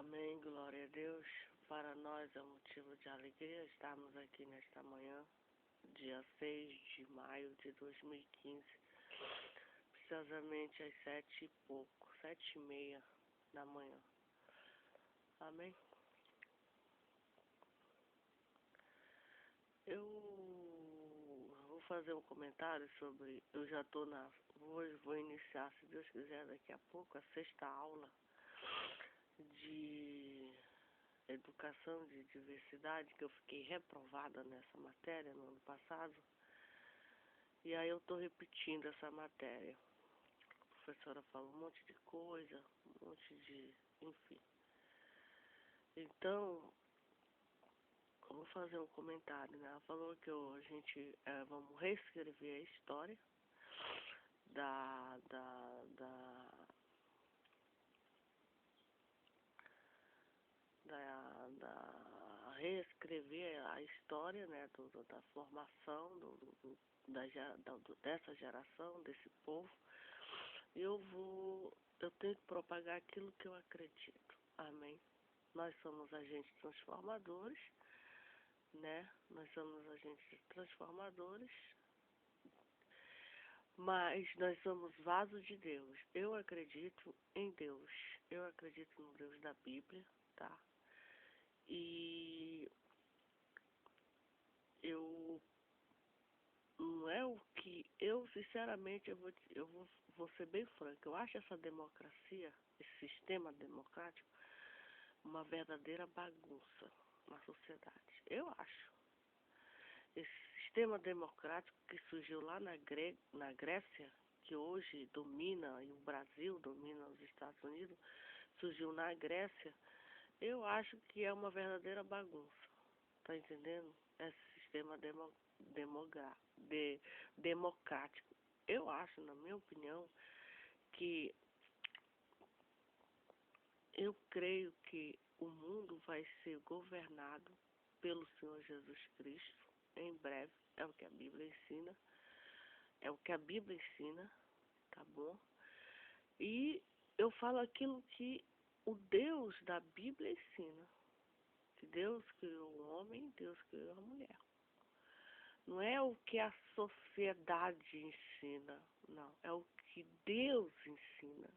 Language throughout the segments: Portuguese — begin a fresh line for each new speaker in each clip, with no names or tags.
Amém, glória a Deus. Para nós é um motivo de alegria estarmos aqui nesta manhã, dia 6 de maio de 2015, precisamente às 7 e pouco, 7h30 da manhã. Amém? Eu vou fazer um comentário sobre, eu já estou vou iniciar, se Deus quiser, daqui a pouco, a 6ª aula de educação de diversidade, que eu fiquei reprovada nessa matéria no ano passado, e aí eu estou repetindo essa matéria. A professora falou um monte de coisa, um monte de, enfim. Então, eu vou fazer um comentário, né? Ela falou que a gente vamos reescrever a história reescrever a história, né, da formação dessa geração, desse povo. Eu tenho que propagar aquilo que eu acredito. Amém? Nós somos agentes transformadores, né? Nós somos agentes transformadores, mas nós somos vasos de Deus. Eu acredito em Deus. Eu acredito no Deus da Bíblia, tá? E não é o que eu, sinceramente, vou ser bem franca. Eu acho essa democracia, esse sistema democrático, uma verdadeira bagunça na sociedade. Eu acho. Esse sistema democrático que surgiu lá na Grécia, que hoje domina, e o Brasil domina os Estados Unidos, surgiu na Grécia, eu acho que é uma verdadeira bagunça. Tá entendendo? Esse sistema democrático. Eu acho, na minha opinião, que eu creio que o mundo vai ser governado pelo Senhor Jesus Cristo em breve. É o que a Bíblia ensina. É o que a Bíblia ensina, tá bom? E eu falo aquilo que o Deus da Bíblia ensina. Que Deus criou o homem, Deus criou a mulher. Não é o que a sociedade ensina, não. É o que Deus ensina.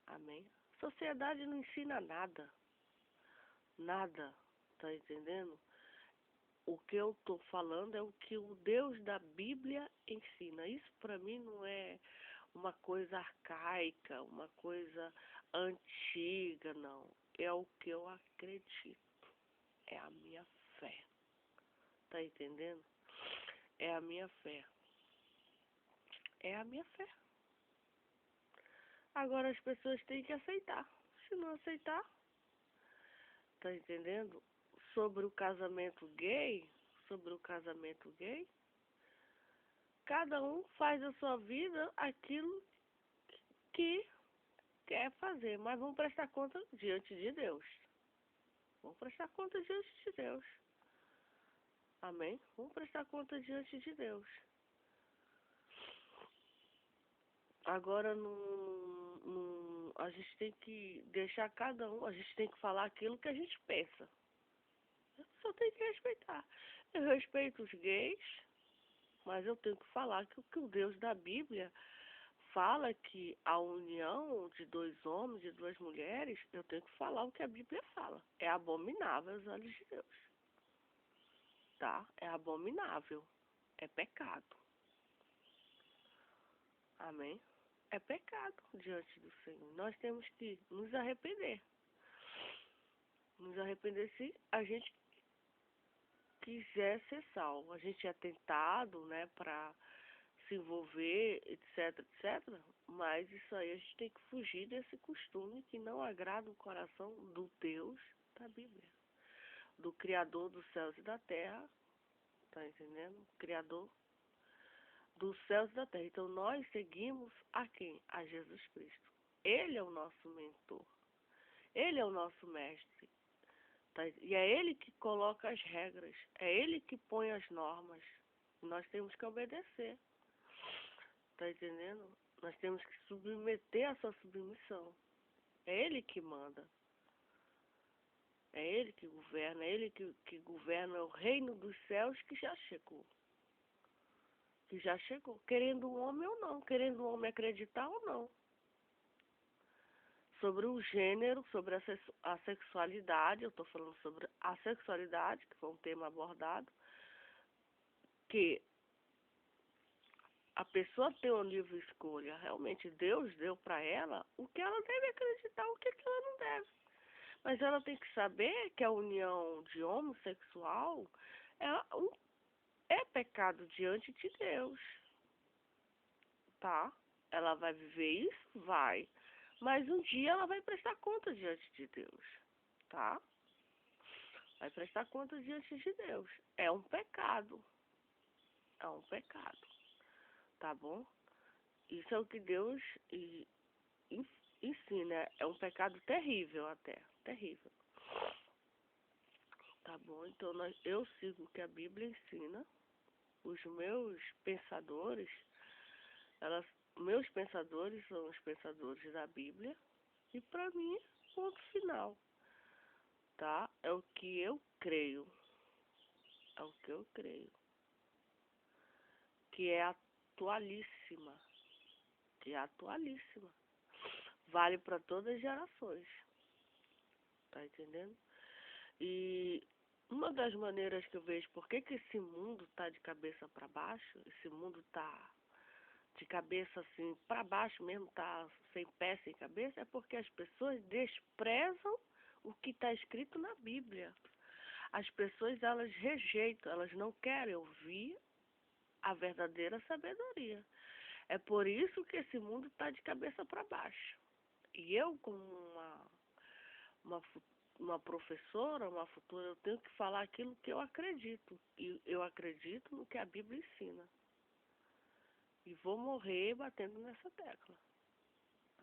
Amém? A sociedade não ensina nada. Nada. Tá entendendo? O que eu estou falando é o que o Deus da Bíblia ensina. Isso para mim não é uma coisa arcaica, uma coisa antiga, não. É o que eu acredito. É a minha fé. Tá entendendo? É a minha fé. É a minha fé. Agora as pessoas têm que aceitar. Se não aceitar, tá entendendo? Sobre o casamento gay, cada um faz a sua vida aquilo que quer fazer, mas vamos prestar conta diante de Deus. Vamos prestar conta diante de Deus. Amém? Vamos prestar conta diante de Deus. Agora, a gente tem que deixar cada um, a gente tem que falar aquilo que a gente pensa. Só tem que respeitar. Eu respeito os gays, mas eu tenho que falar que o Deus da Bíblia fala que a união de 2 homens e 2 mulheres, eu tenho que falar o que a Bíblia fala. É abominável aos olhos de Deus. Tá? É abominável. É pecado. Amém? É pecado diante do Senhor. Nós temos que nos arrepender. Nos arrepender se a gente quiser ser salvo. A gente é tentado, né, para se envolver, etc, etc. Mas isso aí a gente tem que fugir desse costume que não agrada o coração do Deus da Bíblia. Do Criador dos céus e da terra. Tá entendendo? Criador dos céus e da terra. Então nós seguimos a quem? A Jesus Cristo. Ele é o nosso mentor. Ele é o nosso mestre. Tá? E é ele que coloca as regras. É ele que põe as normas. Nós temos que obedecer. Tá entendendo? Nós temos que submeter a sua submissão. É ele que manda. É Ele que governa, é Ele que governa o reino dos céus que já chegou. Que já chegou, querendo um homem ou não, querendo um homem acreditar ou não. Sobre o gênero, sobre a sexualidade, eu estou falando sobre a sexualidade, que foi um tema abordado, que a pessoa tem uma livre escolha. Realmente Deus deu para ela o que ela deve acreditar, o que ela não deve. Mas ela tem que saber que a união de homossexual é pecado diante de Deus, tá? Ela vai viver isso? Vai. Mas um dia ela vai prestar conta diante de Deus, tá? Vai prestar conta diante de Deus. É um pecado. É um pecado, tá bom? Isso é o que Deus ensina. É um pecado terrível até. Terrível. Tá bom? Então eu sigo o que a Bíblia ensina. Os meus pensadores, meus pensadores são os pensadores da Bíblia. E para mim, ponto final. Tá? É o que eu creio. É o que eu creio. Que é atualíssima. Que é atualíssima. Vale para todas as gerações. Tá entendendo? E uma das maneiras que eu vejo por que esse mundo tá de cabeça para baixo, esse mundo tá de cabeça assim para baixo mesmo, tá sem pé, sem cabeça, é porque as pessoas desprezam o que está escrito na Bíblia. As pessoas, elas rejeitam, elas não querem ouvir a verdadeira sabedoria. É por isso que esse mundo está de cabeça para baixo. E eu, como uma, uma professora, uma futura, eu tenho que falar aquilo que eu acredito. E eu acredito no que a Bíblia ensina. E vou morrer batendo nessa tecla.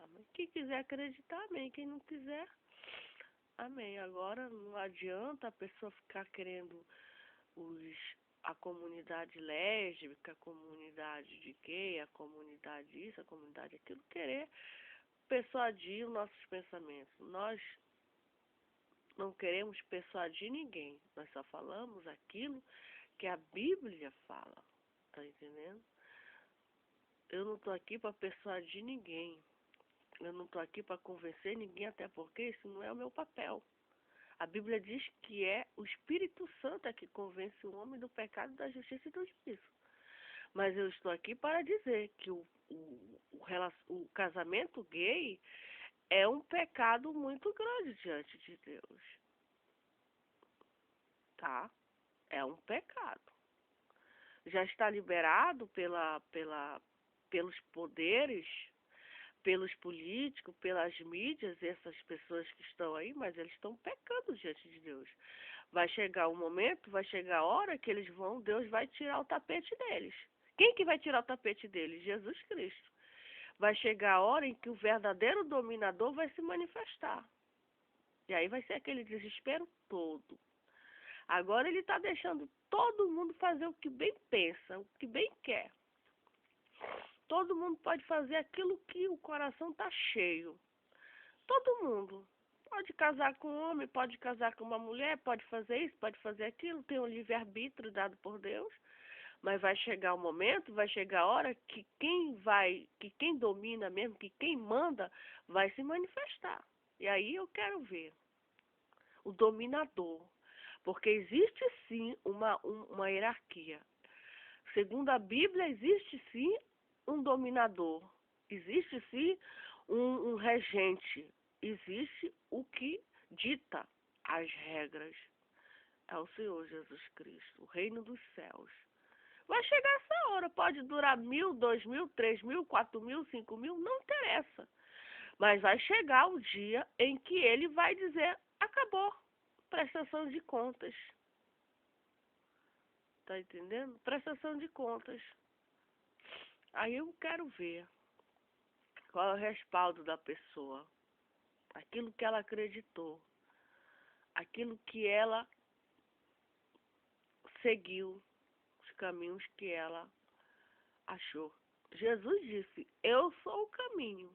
Amém? Quem quiser acreditar, amém. Quem não quiser, amém. Agora não adianta a pessoa ficar querendo a comunidade lésbica, a comunidade de gay, a comunidade isso, a comunidade aquilo, querer persuadir os nossos pensamentos. Nós não queremos persuadir ninguém. Nós só falamos aquilo que a Bíblia fala. Tá entendendo? Eu não estou aqui para persuadir ninguém. Eu não estou aqui para convencer ninguém, até porque isso não é o meu papel. A Bíblia diz que é o Espírito Santo que convence o homem do pecado, da justiça e do juízo. Mas eu estou aqui para dizer que o casamento gay é um pecado muito grande diante de Deus. Tá? É um pecado. Já está liberado pelos poderes, pelos políticos, pelas mídias, essas pessoas que estão aí, mas eles estão pecando diante de Deus. Vai chegar um momento, vai chegar a hora que Deus vai tirar o tapete deles. Quem que vai tirar o tapete deles? Jesus Cristo. Vai chegar a hora em que o verdadeiro dominador vai se manifestar. E aí vai ser aquele desespero todo. Agora ele está deixando todo mundo fazer o que bem pensa, o que bem quer. Todo mundo pode fazer aquilo que o coração está cheio. Todo mundo. Pode casar com um homem, pode casar com uma mulher, pode fazer isso, pode fazer aquilo. Tem um livre-arbítrio dado por Deus. Mas vai chegar o momento, vai chegar a hora que quem domina mesmo, que quem manda, vai se manifestar. E aí eu quero ver o dominador. Porque existe sim uma hierarquia. Segundo a Bíblia, existe sim um dominador. Existe sim um regente. Existe o que dita as regras. É o Senhor Jesus Cristo, o reino dos céus. Vai chegar essa hora, pode durar 1.000, 2.000, 3.000, 4.000, 5.000, não interessa. Mas vai chegar o dia em que ele vai dizer, acabou, prestação de contas. Tá entendendo? Prestação de contas. Aí eu quero ver qual é o respaldo da pessoa. Aquilo que ela acreditou. Aquilo que ela seguiu. Os caminhos que ela achou. Jesus disse, eu sou o caminho.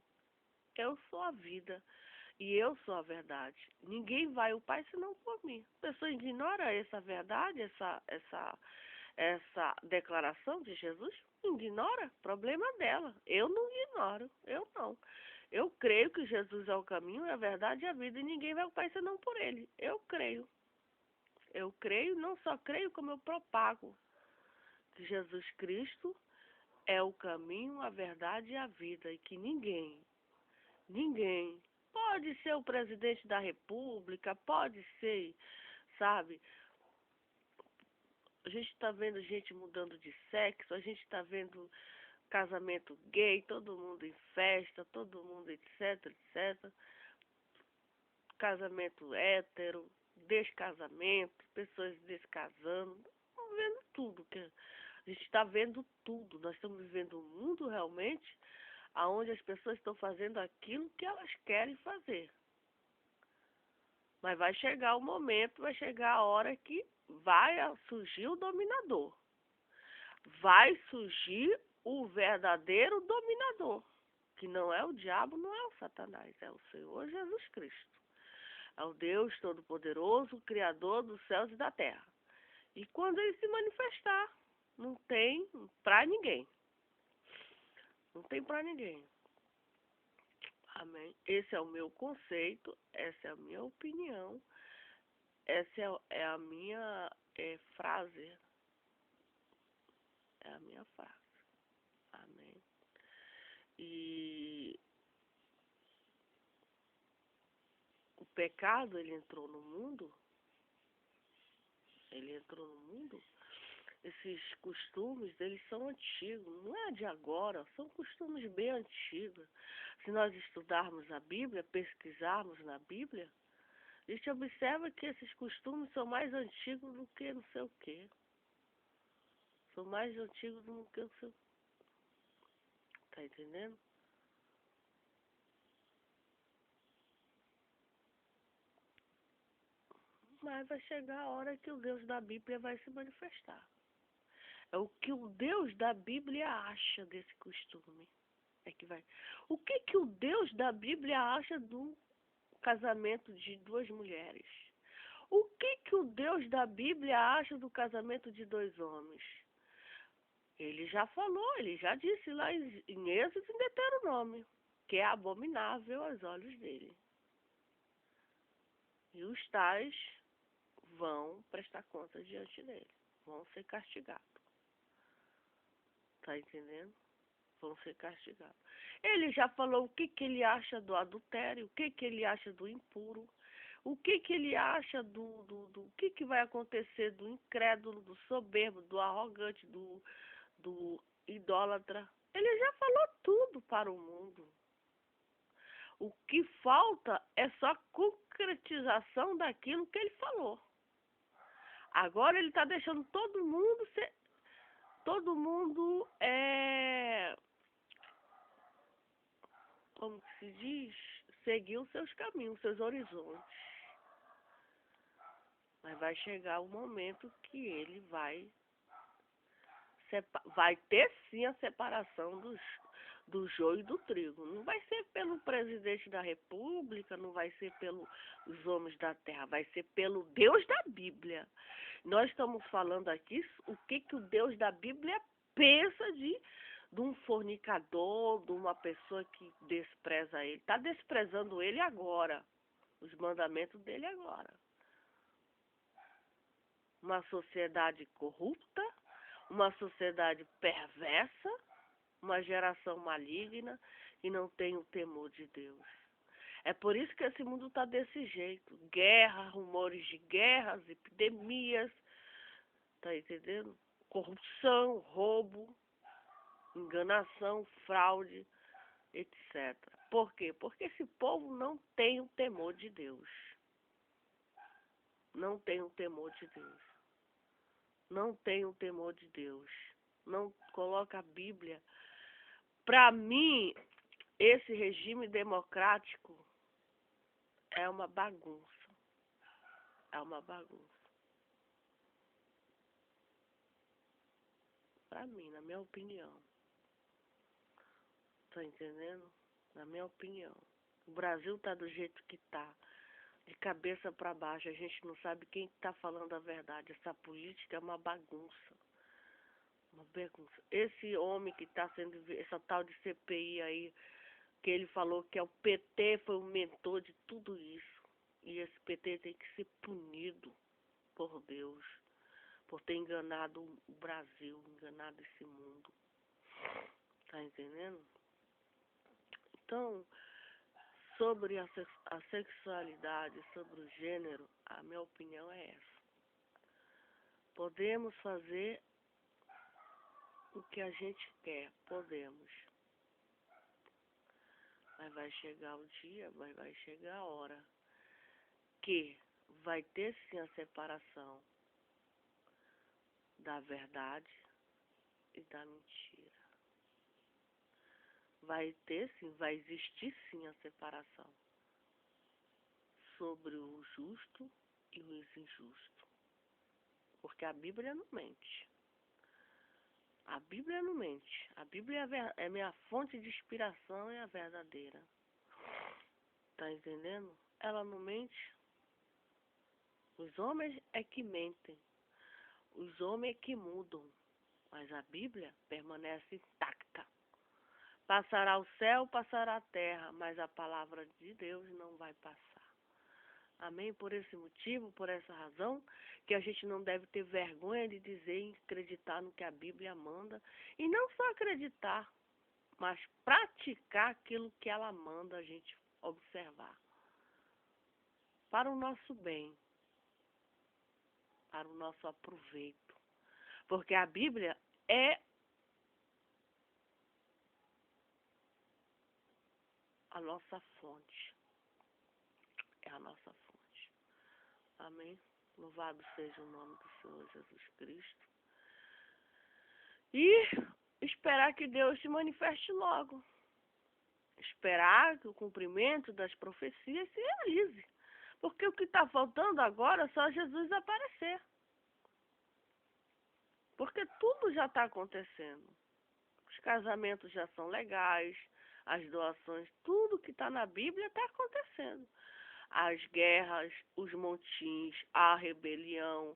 Eu sou a vida. E eu sou a verdade. Ninguém vai ao Pai senão por mim. A pessoa ignora essa verdade, essa declaração de Jesus? Ignora, problema dela. Eu não ignoro, eu não. Eu creio que Jesus é o caminho, a verdade e a vida, e ninguém vai ao Pai senão por ele. Eu creio. Eu creio, não só creio, como eu propago que Jesus Cristo é o caminho, a verdade e a vida, e que ninguém, pode ser o presidente da República, pode ser, sabe? A gente está vendo gente mudando de sexo, a gente está vendo casamento gay, todo mundo em festa, todo mundo etc, etc. Casamento hétero, descasamento, pessoas descasando. Estamos vendo tudo. A gente está vendo tudo. Nós estamos vivendo um mundo realmente onde as pessoas estão fazendo aquilo que elas querem fazer. Mas vai chegar o momento, vai chegar a hora que vai surgir o dominador. Vai surgir o verdadeiro dominador, que não é o diabo, não é o Satanás, é o Senhor Jesus Cristo. É o Deus Todo-Poderoso, Criador dos céus e da terra. E quando ele se manifestar, não tem pra ninguém. Não tem pra ninguém. Amém? Esse é o meu conceito, essa é a minha opinião, essa é a minha frase. É a minha frase. Amém? E o pecado, ele entrou no mundo. Ele entrou no mundo. Esses costumes, eles são antigos. Não é de agora. São costumes bem antigos. Se nós estudarmos a Bíblia, pesquisarmos na Bíblia, a gente observa que esses costumes são mais antigos do que não sei o quê. São mais antigos do que não sei o quê. Tá entendendo? Mas vai chegar a hora que o Deus da Bíblia vai se manifestar. É o que o Deus da Bíblia acha desse costume. É que vai. O que o Deus da Bíblia acha do casamento de duas mulheres? O que o Deus da Bíblia acha do casamento de dois homens? Ele já falou, ele já disse lá em Êxodo e em Deuteronômio, que é abominável aos olhos dele. E os tais vão prestar conta diante dele, vão ser castigados. Tá entendendo? Vão ser castigados. Ele já falou o que ele acha do adultério, o que ele acha do impuro, o que ele acha do que vai acontecer do incrédulo, do soberbo, do arrogante, do idólatra. Ele já falou tudo para o mundo. O que falta é só concretização daquilo que ele falou. Agora ele está deixando todo mundo como se diz, seguir os seus caminhos, os seus horizontes. Mas vai chegar o momento que ele vai ter sim a separação do joio e do trigo. Não vai ser pelo presidente da República, não vai ser pelos homens da terra, vai ser pelo Deus da Bíblia. Nós estamos falando aqui o que o Deus da Bíblia pensa de um fornicador, de uma pessoa que despreza ele. Está desprezando ele agora, os mandamentos dele agora. Uma sociedade corrupta, uma sociedade perversa, uma geração maligna e não tem o temor de Deus. É por isso que esse mundo está desse jeito. Guerra, rumores de guerras, epidemias, tá entendendo? Corrupção, roubo, enganação, fraude, etc. Por quê? Porque esse povo não tem o temor de Deus. Não tem o temor de Deus. Não tem o temor de Deus. Não coloca a Bíblia. Para mim, esse regime democrático é uma bagunça. É uma bagunça. Para mim, na minha opinião. Tá entendendo? Na minha opinião. O Brasil está do jeito que está, de cabeça para baixo. A gente não sabe quem está falando a verdade. Essa política é uma bagunça. Uma bagunça. Esse homem que está sendo, essa tal de CPI aí, que ele falou que é o PT, foi o mentor de tudo isso. E esse PT tem que ser punido por Deus, por ter enganado o Brasil, enganado esse mundo. Tá entendendo? Então, sobre a sexualidade, sobre o gênero, a minha opinião é essa. Podemos fazer o que a gente quer, podemos. Mas vai chegar o dia, vai chegar a hora que vai ter sim a separação da verdade e da mentira. Vai ter sim, vai existir sim a separação sobre o justo e o injusto. Porque a Bíblia não mente. A Bíblia não mente. A Bíblia é minha fonte de inspiração, é a verdadeira. Tá entendendo? Ela não mente. Os homens é que mentem. Os homens é que mudam. Mas a Bíblia permanece intacta. Passará o céu, passará a terra, mas a palavra de Deus não vai passar. Amém? Por esse motivo, por essa razão, que a gente não deve ter vergonha de dizer e acreditar no que a Bíblia manda. E não só acreditar, mas praticar aquilo que ela manda a gente observar. Para o nosso bem, para o nosso aproveito. Porque a Bíblia é a nossa fonte. É a nossa fonte. Amém? Louvado seja o nome do Senhor Jesus Cristo. E esperar que Deus se manifeste logo. Esperar que o cumprimento das profecias se realize. Porque o que está faltando agora é só Jesus aparecer. Porque tudo já está acontecendo. Os casamentos já são legais, as doações, tudo que está na Bíblia está acontecendo. As guerras, os montins, a rebelião,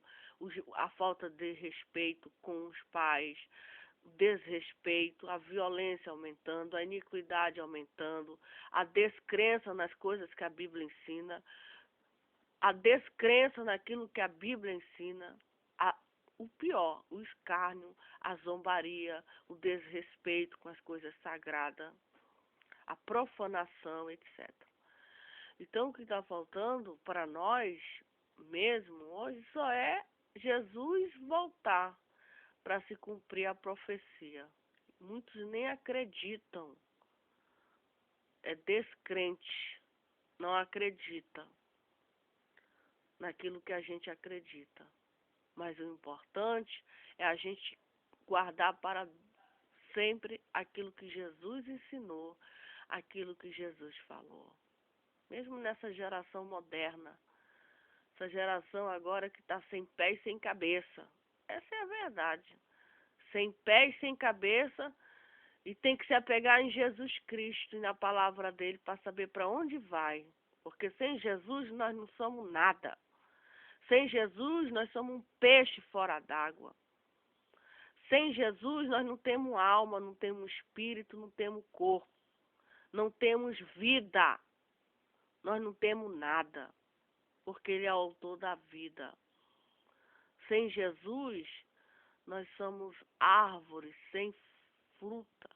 a falta de respeito com os pais, o desrespeito, a violência aumentando, a iniquidade aumentando, a descrença nas coisas que a Bíblia ensina, a descrença naquilo que a Bíblia ensina, o pior, o escárnio, a zombaria, o desrespeito com as coisas sagradas, a profanação, etc. Então, o que está faltando para nós mesmo hoje só é Jesus voltar para se cumprir a profecia. Muitos nem acreditam. É descrente. Não acredita naquilo que a gente acredita. Mas o importante é a gente guardar para sempre aquilo que Jesus ensinou, aquilo que Jesus falou. Mesmo nessa geração moderna, essa geração agora que está sem pé e sem cabeça. Essa é a verdade. Sem pé e sem cabeça, e tem que se apegar em Jesus Cristo e na palavra dele para saber para onde vai. Porque sem Jesus nós não somos nada. Sem Jesus nós somos um peixe fora d'água. Sem Jesus nós não temos alma, não temos espírito, não temos corpo. Não temos vida. Nós não temos nada. Porque ele é o autor da vida. Sem Jesus nós somos árvores sem fruta.